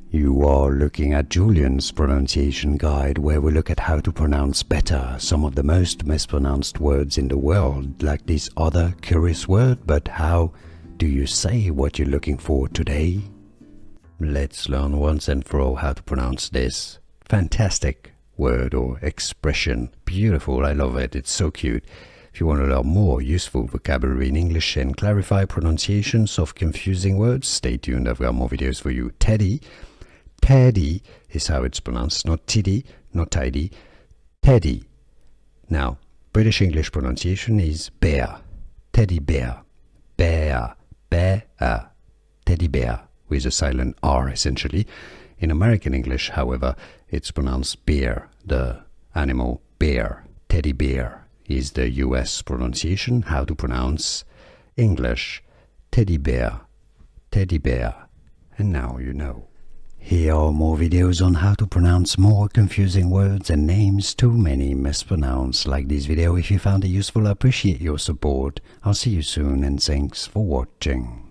You are looking at Julian's pronunciation guide, where we look at how to pronounce better some of the most mispronounced words in the world, like this other curious word. But how do you say what you're looking for today? Let's learn once and for all how to pronounce this fantastic word or expression. Beautiful, I love it, it's so cute. If you want to learn more useful vocabulary in English and clarify pronunciations of confusing words, stay tuned, I've got more videos for you. Teddy. Teddy is how it's pronounced, not tiddy, not tidy. Teddy. Now, British English pronunciation is bear. Teddy bear. Bear. Bear. Teddy bear, with a silent R essentially. In American English, however, it's pronounced bear, the animal bear. Teddy bear is the US pronunciation. How to pronounce English. Teddy bear. Teddy bear. And now you know. Here are more videos on how to pronounce more confusing words and names too many mispronounced. Like this video if you found it useful. I appreciate your support. I'll see you soon and thanks for watching.